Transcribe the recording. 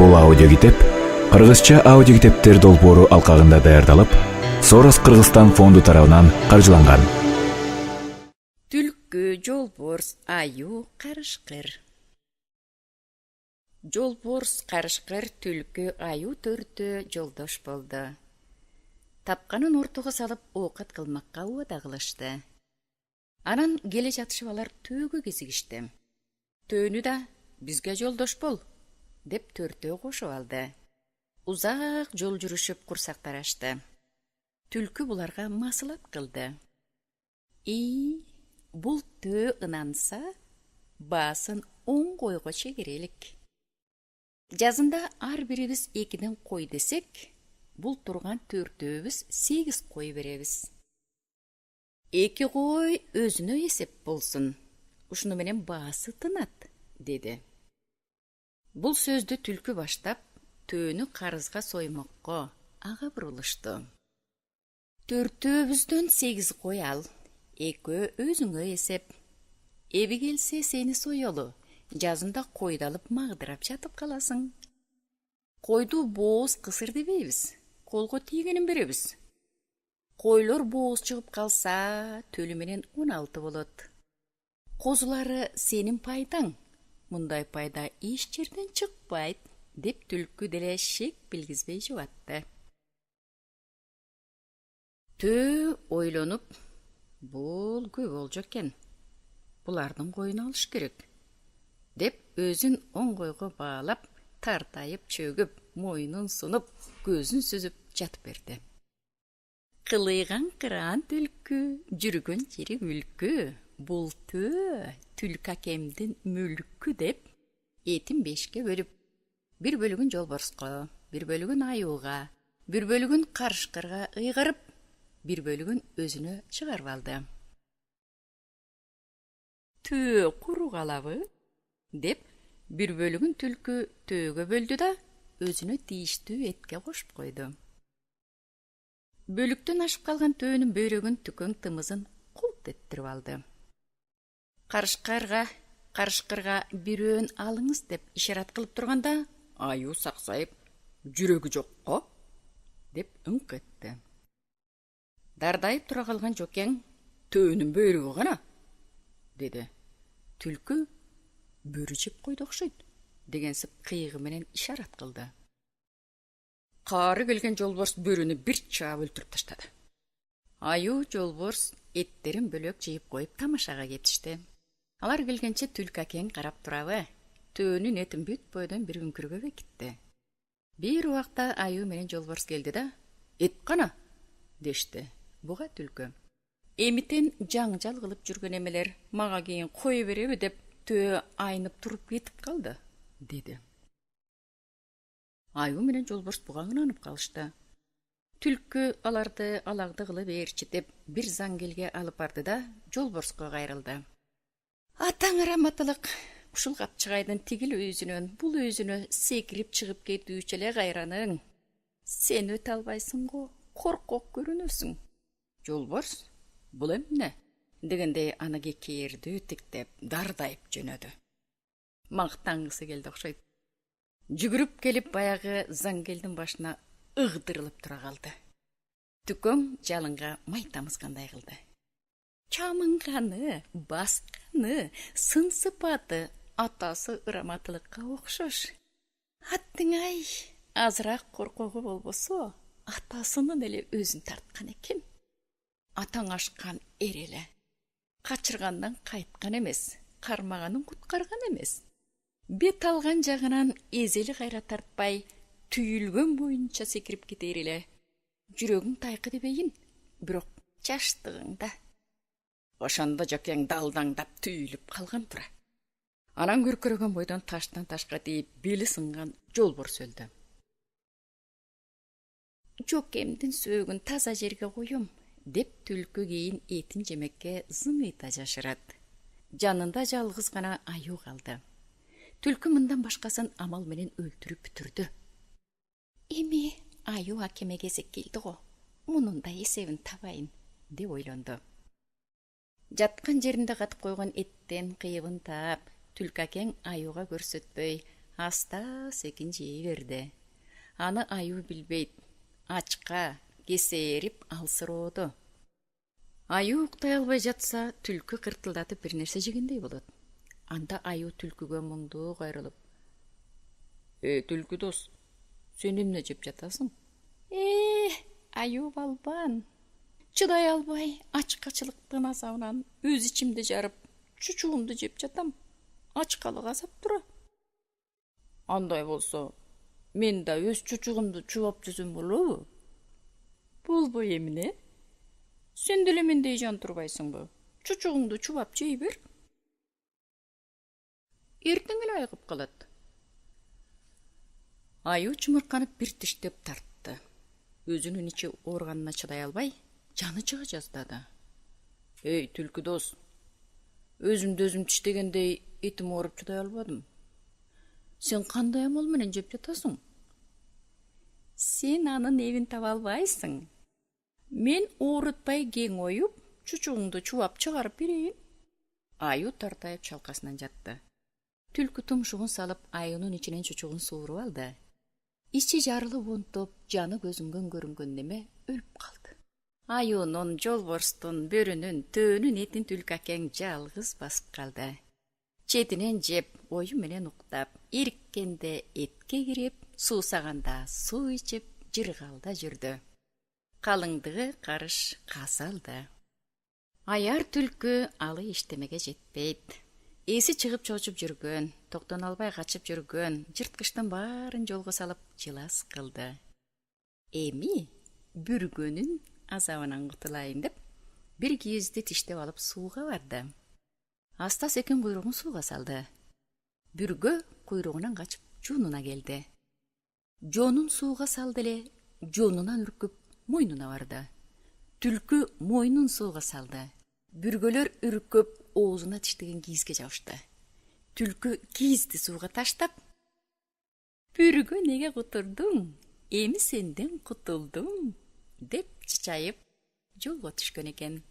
Бул аудиокитеп кыргызча аудиокитептер долбоору алкагында даярдалып, Сорос Кыргызстан фонду тарабынан каржыланган. Түлкү, жолборс, аю, карышкыр. Жолборс, карышкыр, түлкү, аю төртөө жолдош болду. Тапканын ортого салып оокат кылмакка убада кылышты. Анан келе жатышып алар төөгө кезигишти. Төөнү да бизге жолдош бол деп төртөө кошуп алды. Узак жол жүрүшүп курсактарашты. Түлкү буларга масылат кылды. Бул төө ынанса, баасын оң койго чегерелик. Жазында ар бирибиз экиден кой десек, бул турган төртөөбүз 8 кой беребиз. 2 кой өзүнө эсеп болсун. Ушуну менен баасы тынат, деди. Бул сөздү түлкү баштап, төөнү карызга соймокко ага бурулушту. Төртөөбүздөн 8 кой ал, 2 өзүңө эсеп. Эби келсе сени соёлу, жазында койду алып магдырап жатып каласың. Койду бооз кысыр дебейбиз, колго тийгенин беребиз. Койлор бооз чыгып калса, төлү менен 16 болот. Козулары сенин пайдаң. Мындай пайда эч жерден чыкпайт, деп түлкү деле шек билгизбей жубатты. Төө ойлонуп, бул көп болжо экен. Булардын коюн алыш керек, деп өзүн оң койго баалап, тартайып чөгүп, моюнун сунуп, көзүн сүзүп жатып берди. Кылыйган кыран түлкү, жүргөн жери үлкү. Бул төө түлкү акемдин мүлкү, деп этин 5ке бөлүп, бир бөлүгүн жолборско, бир бөлүгүн аюуга, бир бөлүгүн карышкырга ыйгарып, бир бөлүгүн өзүнө чыгарып алды. Төө куру калабы, деп бир бөлүгүн түлкү төөгө бөлдү да, өзүнө тийиштүү этке кошуп койду. Бөлүктөн ашып калган төөнүн бөйрөгүн, түкөң тымызын култ эттирип алды. Карышкырга бирөөн алыңыз деп ишарат кылып турганда, аю саксайып, жүрөгү жокко, деп ыңк этти. Дардайып тура калган жокең, төөнүн бөйрөгү гана, деди. Түлкү бөрү жеп койду окшойт, дегенсип кыйыгы менен ишарат кылды. Каары келген жолборс бөрүнү бир чаап өлтүрүп таштады. Аю, жолборс эттерин бөлөк жыйып коюп тамашага кетишти. Алар келгенче түлкү акең карап турабы, төөнүн этин бүт бойдон бир үңкүргө бекитти. Бир убакта аю менен жолборс келди да, эт кана, дешти. Буга түлкү. Эмитен жаңжал кылып жүргөн эмелер мага кийин кое береби деп төө айнып туруп кетип калды, деди. Аю менен жолборс буга ынанып калышты. Түлкү аларды алагды кылып ээрчи деп бир заңгелге алып барды да, жолборско кайрылды. Атаң раматылык, ушул капчыгайдын тигил өзүнөн бул өзүнө секирип чыгып кетүүчү эле кайраның. Сен өтө албайсың го, коркок көрүнөсүң. Жолборс, бул эмне? Дегендей аны кекээрдүү тиктеп, дардайып жөнөдү. Мактангысы келди окшойт. Жүгүрүп келип баягы заңгелдин башына ыгдырылып тура калды. Түкөң жалынга май тамызгандай кылды. Чамынганы, басканы, сын сыпаты атасы ыраматылыкка окшош. Аттың-ай, азыраак коркогу болбосо, атасынын эле өзүн тарткан экен. Атаң ашкан эр эле. Качыргандан кайткан эмес, кармаганын куткарган эмес. Бет алган жагынан эзели кайра тартпай, түйүлгөн боюнча секирип кетер эле. Жүрөгүң тайкы дебейин, бирок жаштыгыңда. Ошондо жокең далдаңдап түйүлүп калган тура. Анан күркүрөгөн бойдон таштан ташка тийип, бели сынган жолборс өлдү. Жокемдин сөөгүн таза жерге коем, деп түлкү кийин этин жемекке зымыйта жашырат. Жанында жалгыз гана аю калды. Түлкү мындан башкасын амал менен өлтүрүп бүтүрдү. Эми аю акеме кезек келди го, мунун да эсебин табайын, деп ойлонду. Жаткан жеринде катып койгон эттен кыйыбын таап, түлкү акең аюга көрсөтпөй, аста секин жей берди. Аны аюу билбейт. Ачка, кесерип алсырооду. Аюу уктай албай жатса, түлкү кыртылдатып бир нерсе жегендей болот. Анда аюу түлкүгө муңдуу кайрылып: Түлкү дос, сен эмне жеп жатасың? Аюу балбан. Чыдай албай, ачкачылыктын азабынан өз ичимди жарып, чучугумду жеп жатам. Ачкалык азап тура. Андай болсо, мен да өз чучугумду чубап жесем болобу? Болбой эмне? Сен деле мендей жан турбайсыңбы? Чучугуңду чубап жей бер. Эртең эле айыгып калат. Аюу чумурканып бир тиштеп тартты. Өзүнүн ичи ооруганына чыдай албай, жаны чыга жаздады. Түлкү дос, өзүмдү өзүм тиштегендей этим ооруп чыдай албадым. Сен кандай амал менен жеп жатасың? Сен анын эбин таба албайсың. Мен оорутпай кең оюп, чучугуңду чубап чыгарып берейин. Аюу тартайып чалкасынан жатты. Түлкү тумшугун салып, аюунун ичинен чучугун сууруп алды. Ичи жарылып унтуп, жаны көзүнгөн көрүнгөн неме өлүп калды. Аюунун, жолборстун, бөрүнүн, төөнүн этин түлкү акең жалгыз басып калды. Четинен жеп, ою менен уктап, ириккенде этке кирип, суусаганда суу ичип, жыргалда жүрдү. Калыңдыгы карыш касалды. Аяр түлкү алы иштемеге жетпейт. Эси чыгып чочуп жүргөн, токтоно албай качып жүргөн жырткычтын баарын жолго салып жылас кылды. Эми бүргөнүн азабынан кутулайын деп, бир кийизди тиштеп алып сууга барды. Аста секин куйругун сууга салды. Бүргө куйругунан качып жуунуна келди. Жонун сууга салды эле, жонунан үркүп мойнуна барды. Түлкү мойнун сууга салды. Бүргөлөр үркүп оозуна тиштеген кийизге жабышты. Түлкү кийизди сууга таштап: Бүргө неге кутурдуң? Эми сенден кутулдум, деп чычайып жолго түшкөн экен.